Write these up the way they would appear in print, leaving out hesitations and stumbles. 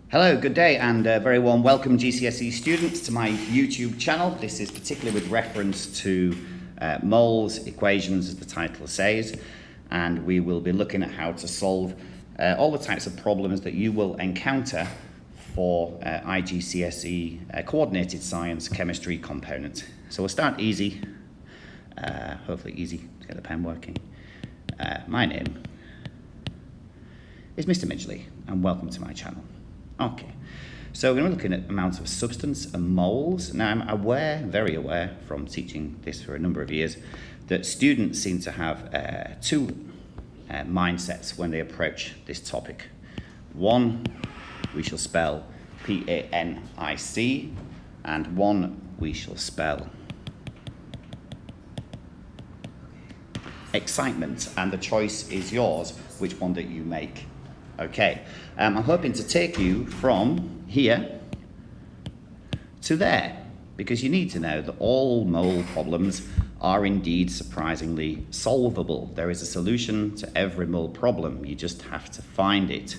Hello, good day, and a very warm welcome, GCSE students, to my YouTube channel. This is particularly with reference to moles, equations, as the title says, and we will be looking at how to solve all the types of problems that you will encounter for iGCSE coordinated science chemistry component. So we'll start easy, hopefully easy to get the pen working. My name is Mr. Midgley, and welcome to my channel. Okay, so we're going to be looking at amounts of substance and moles. Now, I'm aware, very aware, from teaching this for a number of years, that students seem to have two mindsets when they approach this topic. One, we shall spell P-A-N-I-C, and one we shall spell excitement, and the choice is yours, which one that you make. Okay, I'm hoping to take you from here to there, because you need to know that all mole problems are indeed surprisingly solvable. There is a solution to every mole problem, you just have to find it.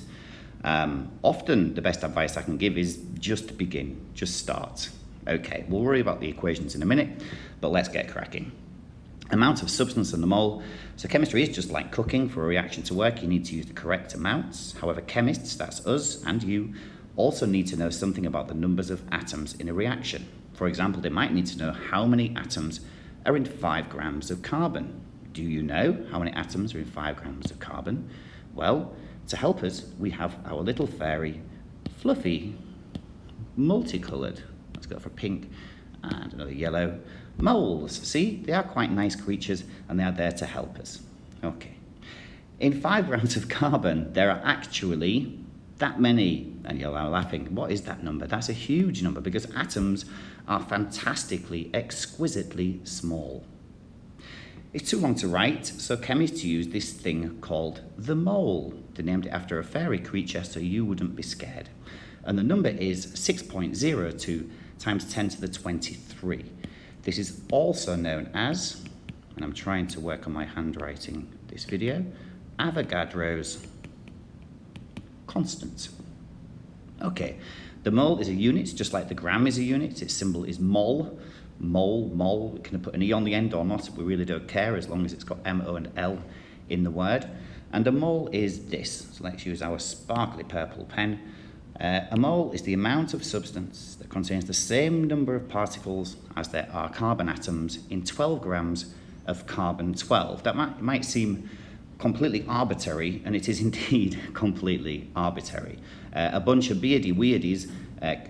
Often the best advice I can give is just begin, just start. Okay, we'll worry about the equations in a minute, but let's get cracking. Amount of substance in the mole. So chemistry is just like cooking. For a reaction to work, you need to use the correct amounts. However, chemists, that's us and you, also need to know something about the numbers of atoms in a reaction. For example, they might need to know how many atoms are in 5 grams of carbon. Do you know how many atoms are in 5 grams of carbon? Well, to help us, we have our little fairy, Fluffy, multicoloured. Let's go for pink and another yellow. Moles, see, they are quite nice creatures and they are there to help us. Okay, in 5 grams of carbon, there are actually that many, and you're laughing, what is that number? That's a huge number because atoms are fantastically, exquisitely small. It's too long to write, so chemists use this thing called the mole. They named it after a fairy creature so you wouldn't be scared. And the number is 6.02 times 10 to the 23. This is also known as, and I'm trying to work on my handwriting this video, Avogadro's constant. Okay, the mole is a unit, just like the gram is a unit. Its symbol is mol. Mol, we can put an E on the end or not, we really don't care as long as it's got M, O and L in the word. And a mole is this, so let's use our sparkly purple pen. A mole is the amount of substance that contains the same number of particles as there are carbon atoms in 12 grams of carbon-12. That might seem completely arbitrary, and it is indeed completely arbitrary. A bunch of beardy-weirdies,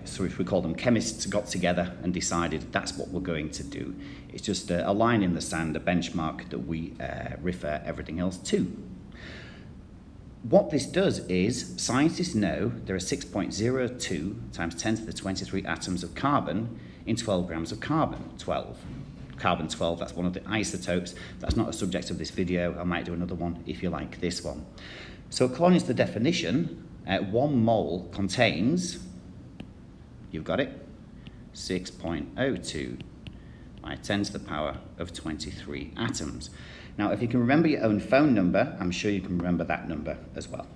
so if we call them chemists, got together and decided that's what we're going to do. It's just a line in the sand, a benchmark that we refer everything else to. What this does is, scientists know there are 6.02 times 10 to the 23 atoms of carbon in 12 grams of carbon-12. Carbon-12, that's one of the isotopes. That's not a subject of this video. I might do another one if you like this one. So according to the definition, 1 mole contains, you've got it, 6.02 by 10 to the power of 23 atoms. Now, if you can remember your own phone number, I'm sure you can remember that number as well.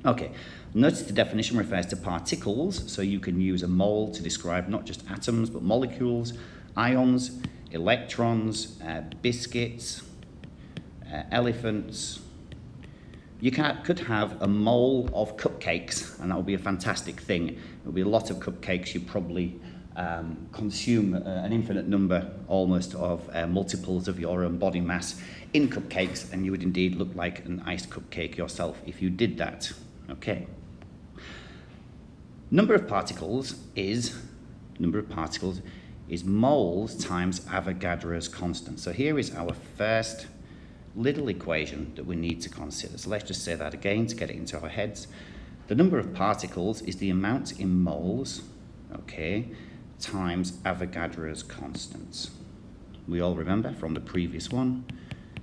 Okay, notice the definition refers to particles, so you can use a mole to describe not just atoms, but molecules, ions, electrons, biscuits, elephants. You could have a mole of cupcakes, and that would be a fantastic thing. It would be a lot of cupcakes. You probably consume an infinite number almost of multiples of your own body mass in cupcakes, and you would indeed look like an iced cupcake yourself if you did that. Okay. Number of particles is moles times Avogadro's constant. So here is our first little equation that we need to consider. So let's just say that again to get it into our heads. The number of particles is the amount in moles, okay, times Avogadro's constant. We all remember from the previous one,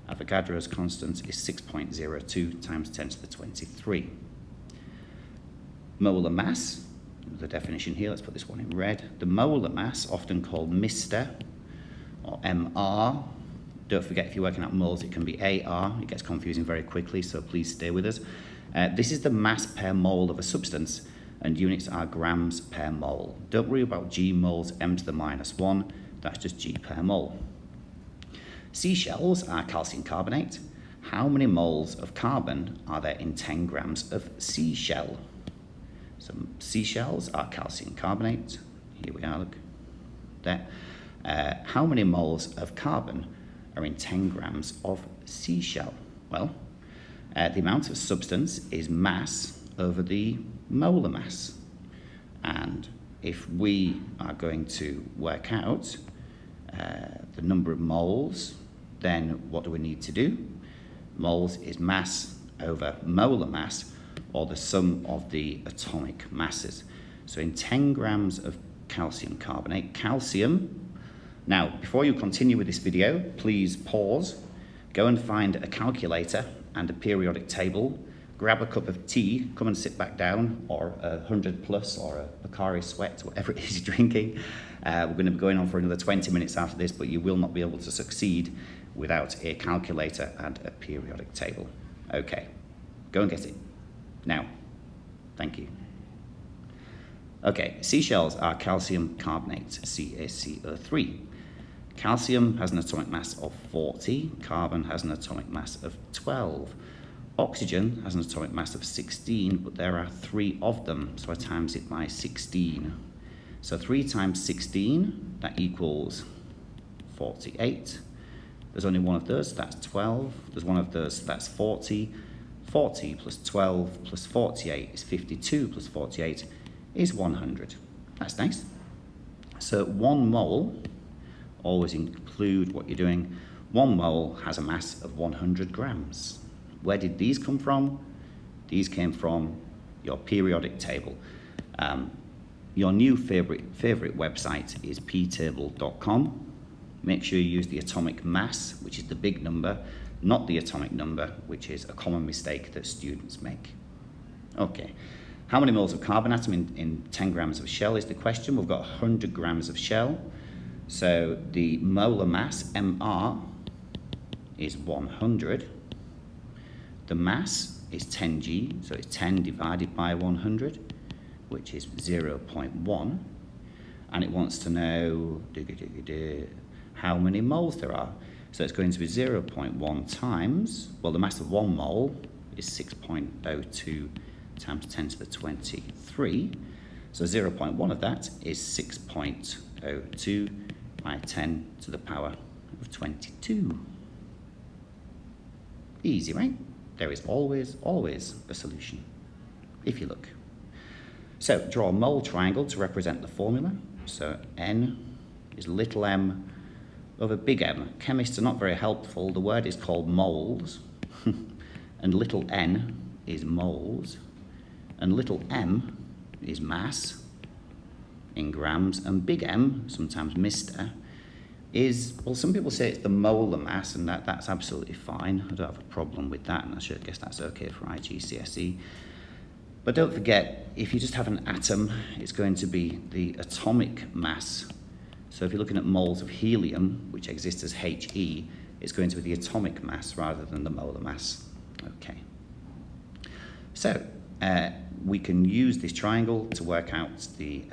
Avogadro's constant is 6.02 times 10 to the 23. Molar mass, the definition here, let's put this one in red. The molar mass, often called Mr. or MR. Don't forget, if you're working out moles, it can be AR. It gets confusing very quickly, so please stay with us. This is the mass per mole of a substance, and units are grams per mole. Don't worry about g moles, m to the minus 1, that's just g per mole. Seashells are calcium carbonate. How many moles of carbon are there in 10 grams of seashell? So seashells are calcium carbonate. Here we are, look, there. How many moles of carbon are in 10 grams of seashell? Well, the amount of substance is mass over the molar mass. And if we are going to work out the number of moles, then what do we need to do? Moles is mass over molar mass, or the sum of the atomic masses. So in 10 grams of calcium carbonate, calcium. Now, before you continue with this video, please pause, go and find a calculator and a periodic table, grab a cup of tea, come and sit back down, or a 100 plus, or a Pocari Sweat, whatever it is you're drinking. We're going to be going on for another 20 minutes after this, but you will not be able to succeed without a calculator and a periodic table. Okay, go and get it. Now, thank you. Okay, seashells are calcium carbonate, CaCO3. Calcium has an atomic mass of 40, carbon has an atomic mass of 12. Oxygen has an atomic mass of 16, but there are 3 of them, so I times it by 16. So 3 times 16, that equals 48. There's only one of those, that's 12. There's one of those, that's 40. 40 plus 12 plus 48 is 52, plus 48 is 100. That's nice. So 1 mole, always include what you're doing, 1 mole has a mass of 100 grams. Where did these come from? These came from your periodic table. Your new favorite website is ptable.com. Make sure you use the atomic mass, which is the big number, not the atomic number, which is a common mistake that students make. Okay, how many moles of carbon atom in 10 grams of shell is the question. We've got 100 grams of shell. So the molar mass, MR, is 100. The mass is 10g, so it's 10 divided by 100, which is 0.1. And it wants to know how many moles there are. So it's going to be 0.1 times, well, the mass of 1 mole is 6.02 times 10 to the 23. So 0.1 of that is 6.02 by 10 to the power of 22. Easy, right? There is always a solution, if you look. So draw a mole triangle to represent the formula. So N is little m over big M. Chemists are not very helpful. The word is called moles, and little n is moles, and little m is mass in grams, and big M, sometimes Mr., is, well, some people say it's the molar mass, and that's absolutely fine. I don't have a problem with that, and I guess that's okay for iGCSE. But don't forget, if you just have an atom, it's going to be the atomic mass. So if you're looking at moles of helium, which exists as He, it's going to be the atomic mass rather than the molar mass. Okay. So we can use this triangle to work out the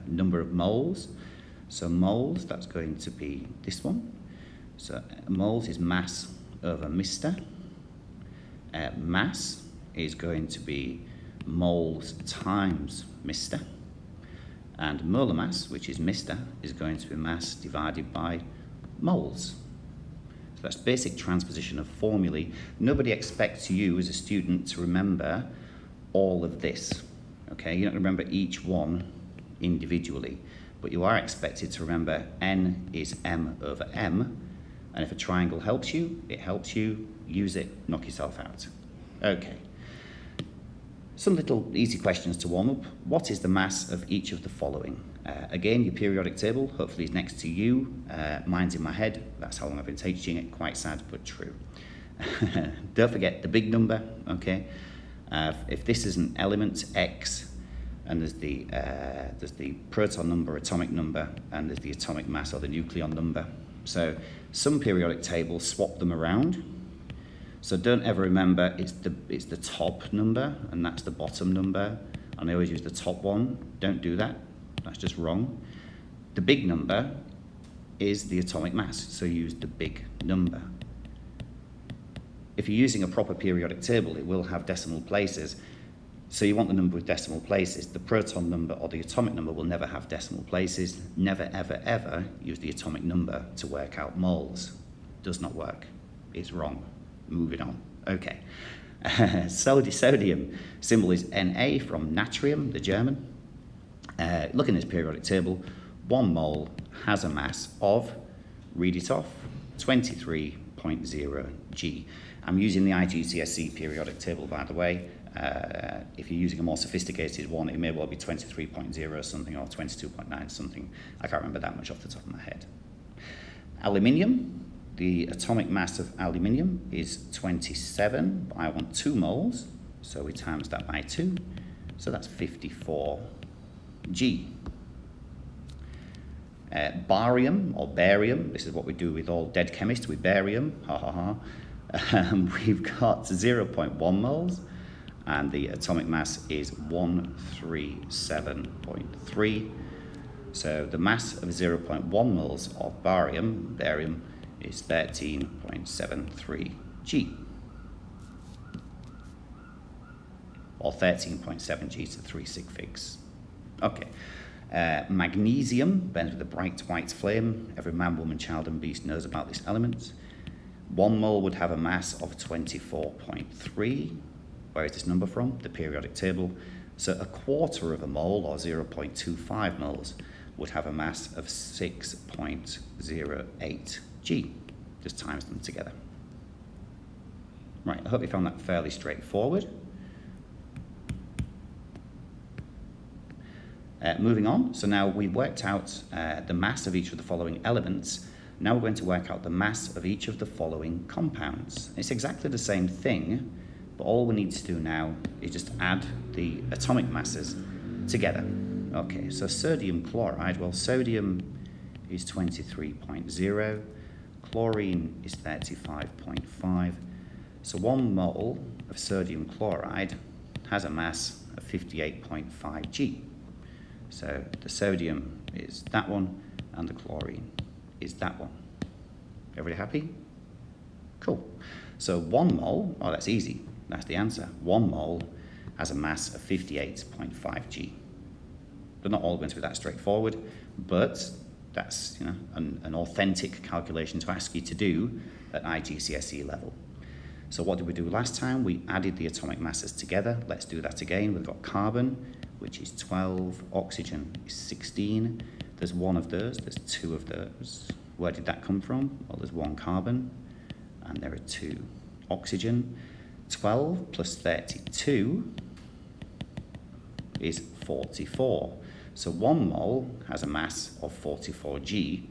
number of moles. So moles, that's going to be this one. So moles is mass over Mr. Mass is going to be moles times Mr. And molar mass, which is Mr., is going to be mass divided by moles. So that's basic transposition of formulae. Nobody expects you as a student to remember all of this. Okay, you're not going to remember each one individually, but you are expected to remember N is M over M, and if a triangle helps you, it helps you. Use it, knock yourself out. Okay. Some little easy questions to warm up. What is the mass of each of the following? Again, your periodic table, hopefully is next to you. Mine's in my head. That's how long I've been teaching it. Quite sad, but true. Don't forget the big number, okay? If this is an element, X, and there's the proton number, atomic number, and there's the atomic mass or the nucleon number. So some periodic tables swap them around. So don't ever remember it's the top number and that's the bottom number. And I always use the top one. Don't do that. That's just wrong. The big number is the atomic mass, so use the big number. If you're using a proper periodic table, it will have decimal places. So you want the number with decimal places. The proton number or the atomic number will never have decimal places. Never, ever, ever use the atomic number to work out moles. Does not work. It's wrong. Moving on. Okay. Sodium symbol is Na from natrium, the German. Look in this periodic table. 1 mole has a mass of, read it off, 23.0 G. I'm using the iGCSE periodic table, by the way. If you're using a more sophisticated one, it may well be 23.0 something or 22.9 something. I can't remember that much off the top of my head. Aluminium, the atomic mass of aluminium is 27, but I want 2 moles, so we times that by 2, so that's 54 G. Barium, or barium, this is what we do with all dead chemists, with barium, ha ha ha. We've got 0.1 moles, and the atomic mass is 137.3. So the mass of 0.1 moles of barium is 13.73 G. Or 13.7 G to 3 sig figs. Okay. Magnesium burns with a bright white flame. Every man, woman, child and beast knows about this element. 1 mole would have a mass of 24.3. Where is this number from? The periodic table. So a quarter of a mole, or 0.25 moles, would have a mass of 6.08 G. Just times them together. Right, I hope you found that fairly straightforward. Moving on, so now we've worked out the mass of each of the following elements. Now we're going to work out the mass of each of the following compounds. It's exactly the same thing, but all we need to do now is just add the atomic masses together. Okay, so sodium chloride, well, sodium is 23.0, chlorine is 35.5, so 1 mole of sodium chloride has a mass of 58.5 G. So the sodium is that one, and the chlorine is that one. Everybody happy? Cool. So 1 mole, oh, that's easy. That's the answer. 1 mole has a mass of 58.5 G. They're not all going to be that straightforward, but that's an authentic calculation to ask you to do at iGCSE level. So what did we do last time? We added the atomic masses together. Let's do that again. We've got carbon, which is 12. Oxygen is 16. There's 1 of those. There's 2 of those. Where did that come from? Well, there's 1 carbon, and there are 2 oxygen. 12 plus 32 is 44. So 1 mole has a mass of 44 G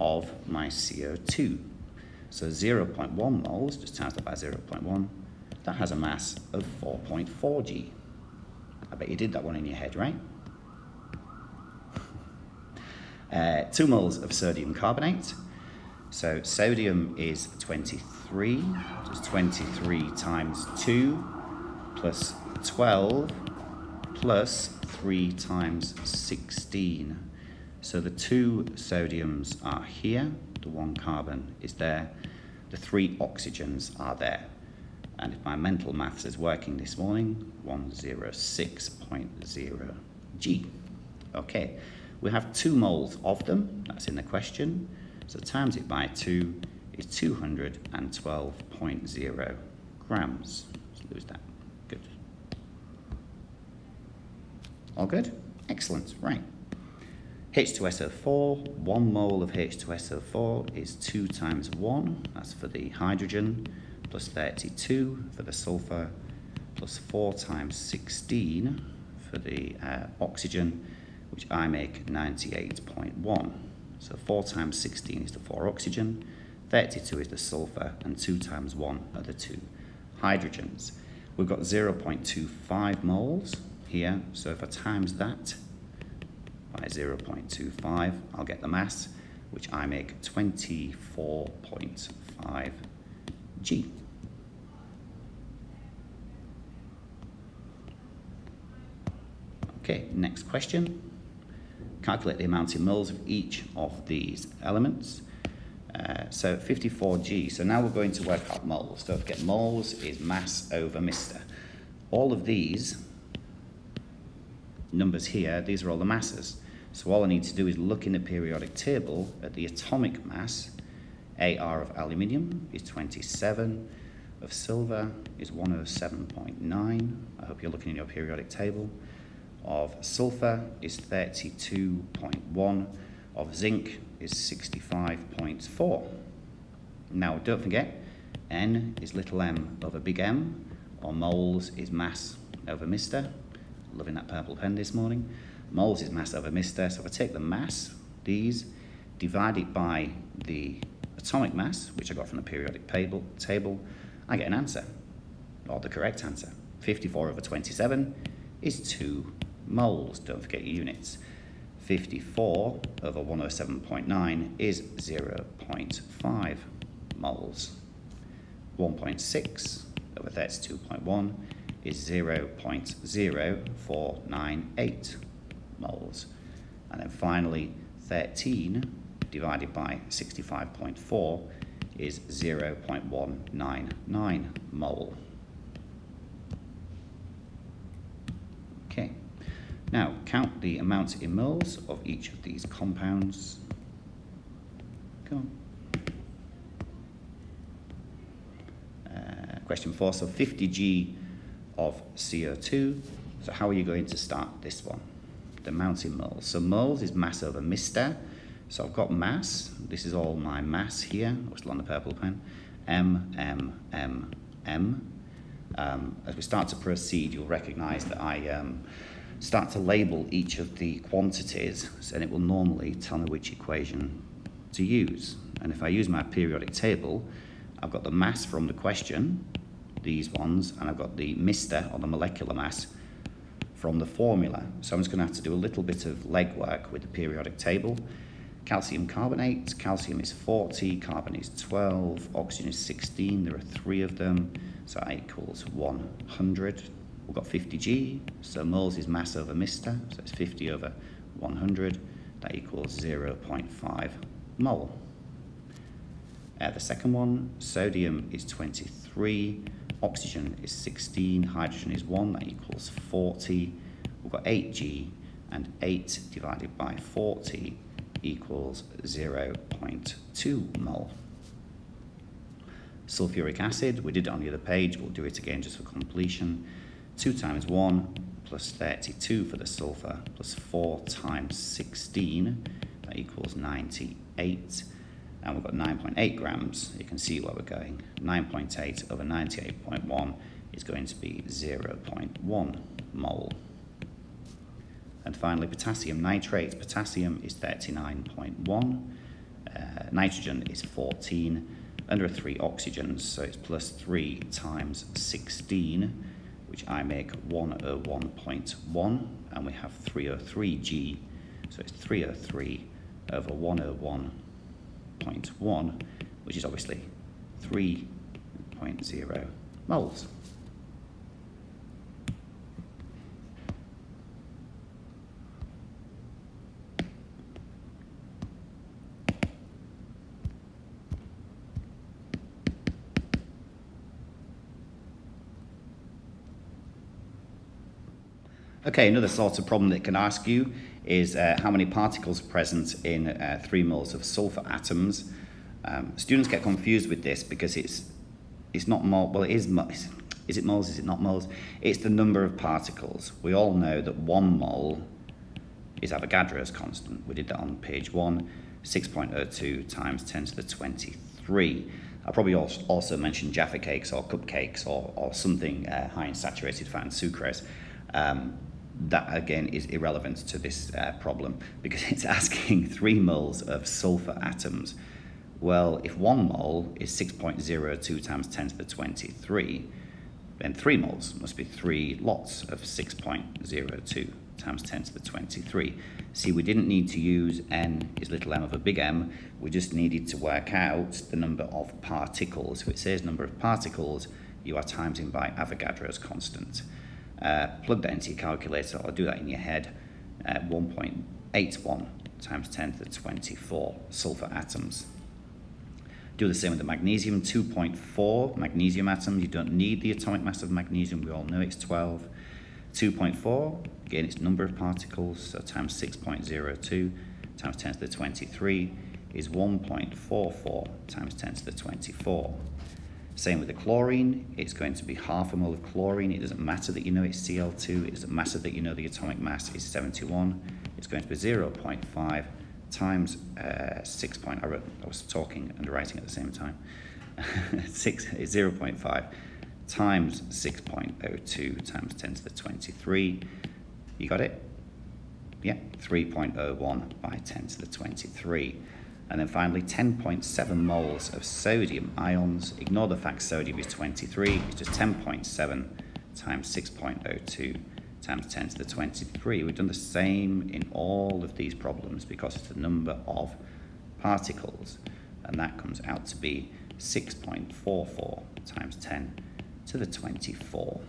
of my CO2. So 0.1 moles, just times that by 0.1, that has a mass of 4.4 G. I bet you did that one in your head, right? 2 moles of sodium carbonate. So sodium is 23, just 23 times 2 plus 12 plus 3 times 16. So the 2 sodiums are here, the 1 carbon is there, the 3 oxygens are there. And if my mental maths is working this morning, 106.0 G. Okay, we have 2 moles of them, that's in the question. So times it by 2 is 212.0 grams. Let's lose that. Good. All good? Excellent. Right. H2SO4, 1 mole of H2SO4 is 2 times 1. That's for the hydrogen, plus 32 for the sulfur, plus 4 times 16 for the oxygen, which I make 98.1. So 4 times 16 is the 4 oxygen, 32 is the sulfur, and 2 times 1 are the 2 hydrogens. We've got 0.25 moles here, so if I times that by 0.25, I'll get the mass, which I make 24.5 G. Okay, next question. Calculate the amount in moles of each of these elements. So 54G, so now we're going to work out moles. Don't forget, moles is mass over Mr. All of these numbers here, these are all the masses. So all I need to do is look in the periodic table at the atomic mass. AR of aluminium is 27, of silver is 107.9. I hope you're looking in your periodic table. Of sulfur is 32.1. Of zinc is 65.4. Now don't forget, N is little m over big M, or moles is mass over Mr. Loving that purple pen this morning. Moles is mass over Mr. So if I take the mass, these, divide it by the atomic mass, which I got from the periodic table, I get an answer, or the correct answer. 54 over 27 is 2 moles. Don't forget your units. 54 over 107.9 is 0.5 moles. 1.6 over 32.1 is 0.0498 moles. And then finally, 13 divided by 65.4 is 0.199 mole. Okay, now count the amounts in moles of each of these compounds. Come on. Question 4, so 50G of CO2. So how are you going to start this one? The amount in moles. So moles is mass over Mr. So I've got mass. This is all my mass here. I'm still on the purple pen. M. As we start to proceed, you'll recognize that I start to label each of the quantities, and it will normally tell me which equation to use. And if I use my periodic table, I've got the mass from the question, these ones, and I've got the Mr, or the molecular mass, from the formula. So I'm just going to have to do a little bit of legwork with the periodic table. Calcium carbonate, calcium is 40, carbon is 12, oxygen is 16, there are 3 of them, so that equals 100. We've got 50G, so moles is mass over Mr, so it's 50 over 100, that equals 0.5 mole. The second one, sodium is 23, oxygen is 16, hydrogen is 1, that equals 40. We've got 8G, and 8 divided by 40 equals 0.2 mole. Sulfuric acid, we did it on the other page, we'll do it again just for completion. 2 times 1 plus 32 for the sulfur, plus 4 times 16, that equals 98. And we've got 9.8 grams. You can see where we're going. 9.8 over 98.1 is going to be 0.1 mole. And finally, potassium nitrate. Potassium is 39.1. Nitrogen is 14. And there are 3 oxygens, so it's plus 3 times 16, which I make 101.1. And we have 303G, so it's 303 over 101.1, which is obviously 3.0 moles. Okay, another sort of problem that it can ask you is how many particles are present in 3 moles of sulfur atoms. Students get confused with this because it's not mole, well it is moles, is it moles, is it not moles? It's the number of particles. We all know that 1 mole is Avogadro's constant. We did that on page 1, 6.02 times 10 to the 23. I'll probably also mention Jaffa cakes or cupcakes or something high in saturated fat and sucrose. That again is irrelevant to this problem because it's asking 3 moles of sulfur atoms. Well, if 1 mole is 6.02 times 10 to the 23, then 3 moles must be 3 lots of 6.02 times 10 to the 23. See, we didn't need to use n is little m over big M, we just needed to work out the number of particles. If it says number of particles, you are timesing by Avogadro's constant. Plug that into your calculator, or do that in your head. 1.81 times 10 to the 24 sulfur atoms. Do the same with the magnesium, 2.4 magnesium atoms. You don't need the atomic mass of magnesium, we all know it's 12. 2.4, again its number of particles, so times 6.02 times 10 to the 23 is 1.44 times 10 to the 24. Same with the chlorine, it's going to be half a mole of chlorine. It doesn't matter that you know it's Cl2, it doesn't matter that you know the atomic mass is 71. It's going to be 0.5 times 6. I was talking and writing at the same time. 0.5 times 6.02 times 10 to the 23. You got it? Yeah, 3.01 by 10 to the 23. And then finally, 10.7 moles of sodium ions. Ignore the fact sodium is 23. It's just 10.7 times 6.02 times 10 to the 23. We've done the same in all of these problems because it's the number of particles. And that comes out to be 6.44 times 10 to the 24.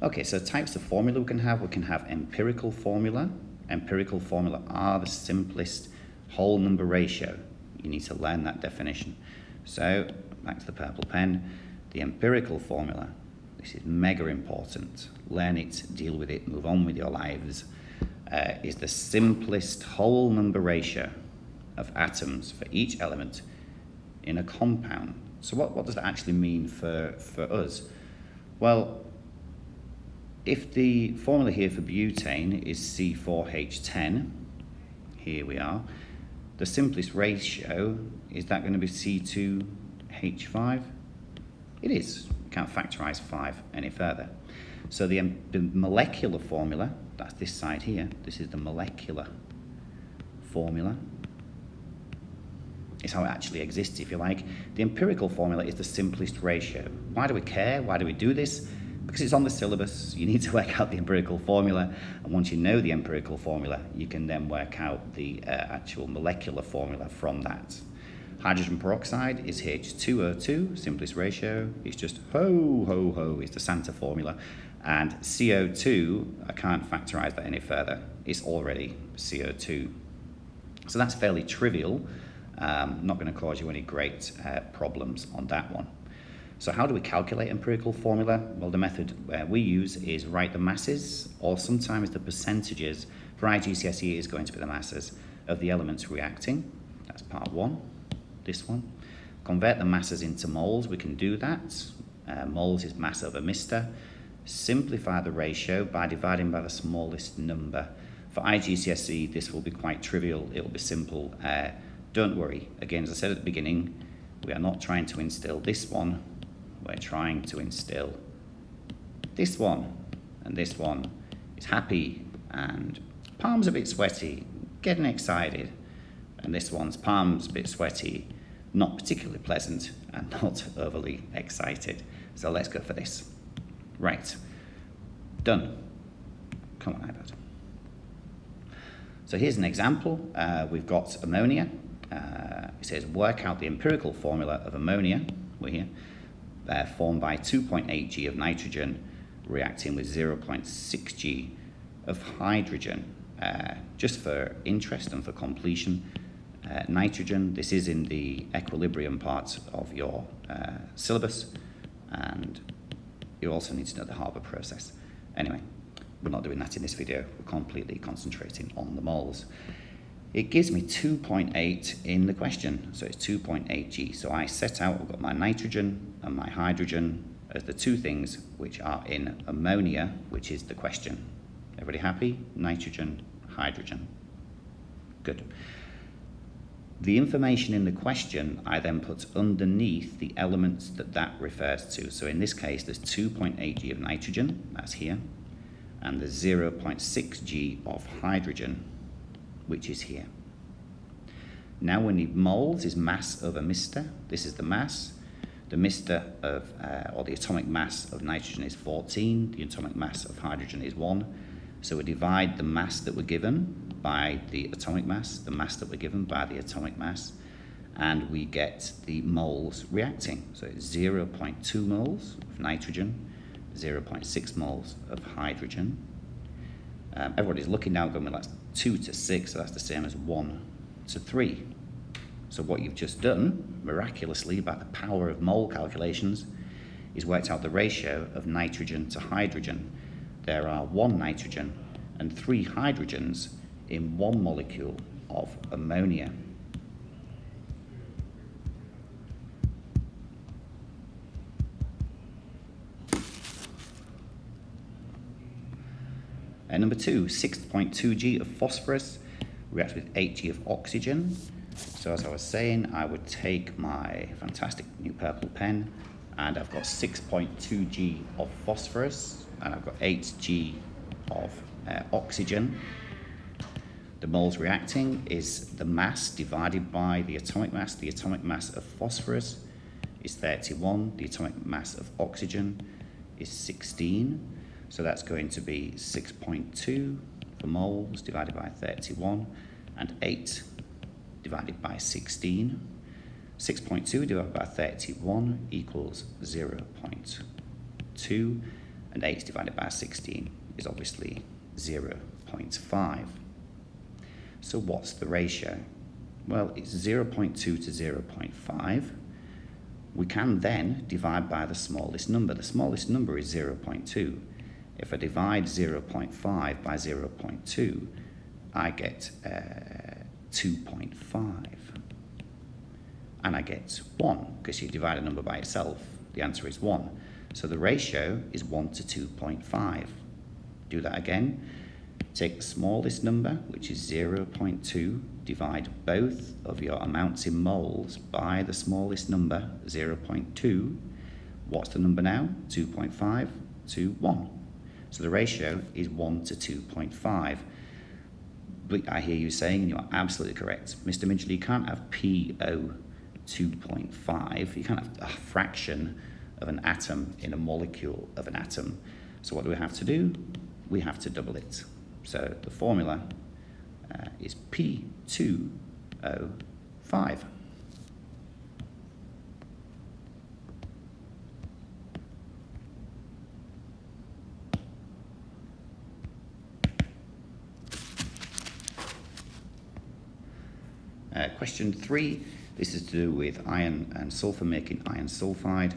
Okay, so types of formula we can have empirical formula. Empirical formula are the simplest whole number ratio. You need to learn that definition. So, back to the purple pen, the empirical formula, this is mega important. Learn it, deal with it, move on with your lives, is the simplest whole number ratio of atoms for each element in a compound. So what does that actually mean for us? Well, if the formula here for butane is C4H10, here we are, the simplest ratio, is that going to be C2H5? It is. We can't factorize 5 any further. So the molecular formula, that's this side here, this is the molecular formula. It's how it actually exists, if you like. The empirical formula is the simplest ratio. Why do we care? Why do we do this? Because it's on the syllabus. You need to work out the empirical formula, and once you know the empirical formula, you can then work out the actual molecular formula from that. Hydrogen peroxide is H2O2, simplest ratio. It's just ho, it's the Santa formula. And CO2, I can't factorize that any further. It's already CO2. So that's fairly trivial. Not going to cause you any great problems on that one. So how do we calculate empirical formula? Well, the method we use is write the masses, or sometimes the percentages. For iGCSE is going to be the masses of the elements reacting. That's part 1, this one. Convert the masses into moles, we can do that. Moles is mass over mister. Simplify the ratio by dividing by the smallest number. For iGCSE, this will be quite trivial, it will be simple. Don't worry, again, as I said at the beginning, we are not trying to instill this one, we're trying to instill this one, and this one is happy and palms a bit sweaty, getting excited, and this one's palms a bit sweaty, not particularly pleasant and not overly excited. So let's go for this. Right, done. Come on, iPad. So here's an example. We've got ammonia. It says work out the empirical formula of ammonia. We're here. Formed by 2.8 G of nitrogen reacting with 0.6 G of hydrogen. Just for interest and for completion, nitrogen, this is in the equilibrium part of your syllabus, and you also need to know the Haber process. Anyway, we're not doing that in this video, we're completely concentrating on the moles. It gives me 2.8 in the question, so it's 2.8 G. So I set out, I've got my nitrogen and my hydrogen as the two things which are in ammonia, which is the question. Everybody happy? Nitrogen, hydrogen. Good. The information in the question I then put underneath the elements that refers to. So in this case, there's 2.8 G of nitrogen, that's here, and there's 0.6 G of hydrogen, which is here. Now we need moles is mass over mister. This is the mass. The mister of, or the atomic mass of nitrogen is 14. The atomic mass of hydrogen is 1. So we divide the mass that we're given by the atomic mass, the mass that we're given by the atomic mass, and we get the moles reacting. So it's 0.2 moles of nitrogen, 0.6 moles of hydrogen. Everybody's looking now going, well, that's 2 to 6, so that's the same as 1 to 3. So what you've just done, miraculously, by the power of mole calculations, is worked out the ratio of nitrogen to hydrogen. There are 1 nitrogen and 3 hydrogens in 1 molecule of ammonia. And number 2, 6.2 G of phosphorus reacts with 8 G of oxygen. So as I was saying, I would take my fantastic new purple pen, and I've got 6.2 G of phosphorus, and I've got 8 G of oxygen. The moles reacting is the mass divided by the atomic mass. The atomic mass of phosphorus is 31. The atomic mass of oxygen is 16. So that's going to be 6.2 for moles divided by 31, and 8 divided by 16. 6.2 divided by 31 equals 0.2, and 8 divided by 16 is obviously 0.5. So what's the ratio? Well, it's 0.2 to 0.5. We can then divide by the smallest number. The smallest number is 0.2. If I divide 0.5 by 0.2, I get 2.5. And I get 1, because you divide a number by itself, the answer is 1. So the ratio is 1 to 2.5. Do that again. Take the smallest number, which is 0.2, divide both of your amounts in moles by the smallest number, 0.2. What's the number now? 2.5 to 1. So the ratio is 1 to 2.5. But I hear you saying, and you're absolutely correct, Mr. Midgley, you can't have PO 2.5. You can't have a fraction of an atom in a molecule of an atom. So what do we have to do? We have to double it. So the formula is P2O5. Question 3, this is to do with iron and sulfur making iron sulfide.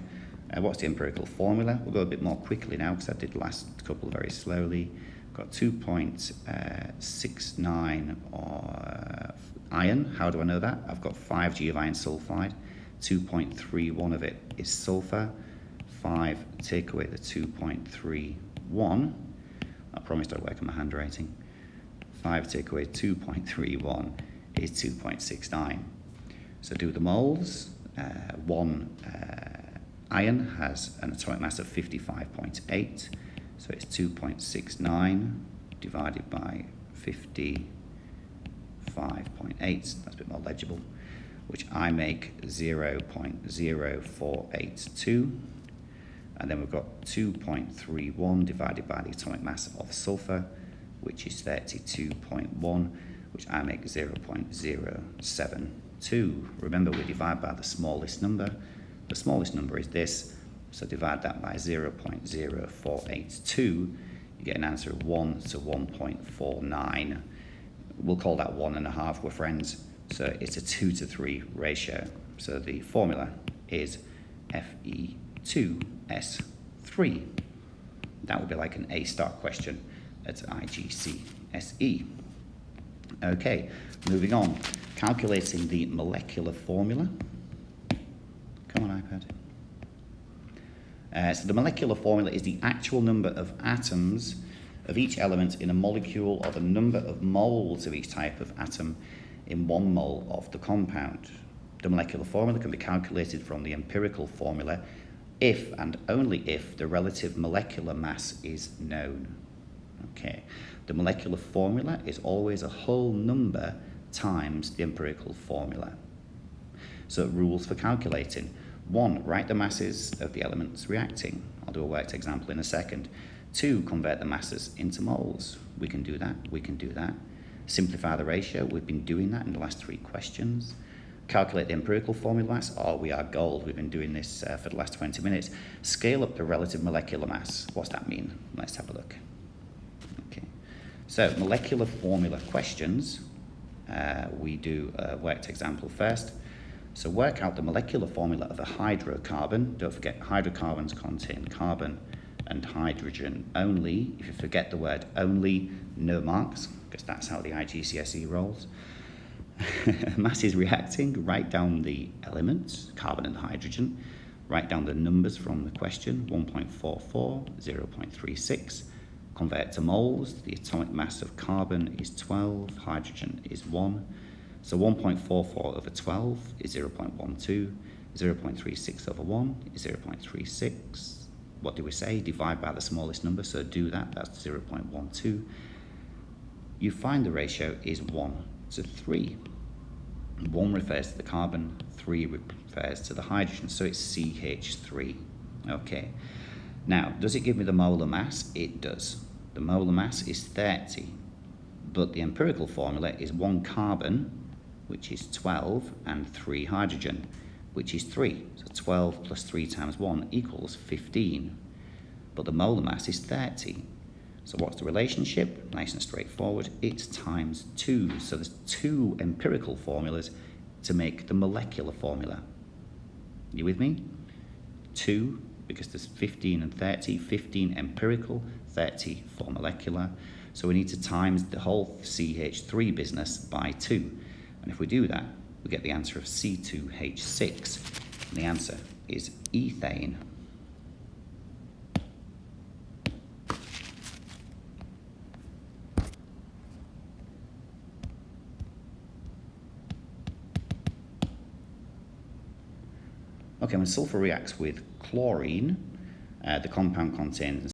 What's the empirical formula? We'll go a bit more quickly now because I did the last couple very slowly. Got 2.69 iron. How do I know that? I've got 5G of iron sulfide. 2.31 of it is sulfur. 5, take away the 2.31. I promised I'd work on my handwriting. 5 take away 2.31 is 2.69. So do the moles. 1 iron has an atomic mass of 55.8, so it's 2.69 divided by 55.8, that's a bit more legible, which I make 0.0482, and then we've got 2.31 divided by the atomic mass of sulfur, which is 32.1, which I make 0.072. Remember, we divide by the smallest number. The smallest number is this, so divide that by 0.0482. You get an answer of 1 to 1.49. We'll call that 1.5, we're friends. So it's a 2 to 3 ratio. So the formula is Fe2S3. That would be like an A-star question at iGCSE. Okay, moving on. Calculating the molecular formula. Come on, iPad. So the molecular formula is the actual number of atoms of each element in a molecule, or the number of moles of each type of atom in 1 mole of the compound. The molecular formula can be calculated from the empirical formula if and only if the relative molecular mass is known. Okay, the molecular formula is always a whole number times the empirical formula. So rules for calculating. 1, write the masses of the elements reacting. I'll do a worked example in a second. 2, convert the masses into moles. We can do that, we can do that. Simplify the ratio, we've been doing that in the last 3 questions. Calculate the empirical formula mass. Oh, we are gold. We've been doing this for the last 20 minutes. Scale up the relative molecular mass. What's that mean? Let's have a look. Okay. So molecular formula questions. We do a worked example first. So work out the molecular formula of a hydrocarbon. Don't forget, hydrocarbons contain carbon and hydrogen only. If you forget the word only, no marks, because that's how the iGCSE rolls. Mass is reacting. Write down the elements, carbon and hydrogen. Write down the numbers from the question, 1.44, 0.36. Convert to moles. The atomic mass of carbon is 12, hydrogen is 1. So 1.44 over 12 is 0.12, 0.36 over 1 is 0.36. What do we say? Divide by the smallest number, so do that, that's 0.12. You find the ratio is 1 to 3. 1 refers to the carbon, 3 refers to the hydrogen, so it's CH3. Okay. Now, does it give me the molar mass? It does. The molar mass is 30, but the empirical formula is 1 carbon, which is 12, and 3 hydrogen, which is 3. So 12 plus 3 times 1 equals 15. But the molar mass is 30. So what's the relationship? Nice and straightforward. It's times 2. So there's 2 empirical formulas to make the molecular formula. You with me? 2, because there's 15 and 30. 15 empirical, 30 for molecular. So we need to times the whole CH3 business by 2. And if we do that, we get the answer of C2H6. And the answer is ethane. Okay, when sulfur reacts with chlorine, the compound contains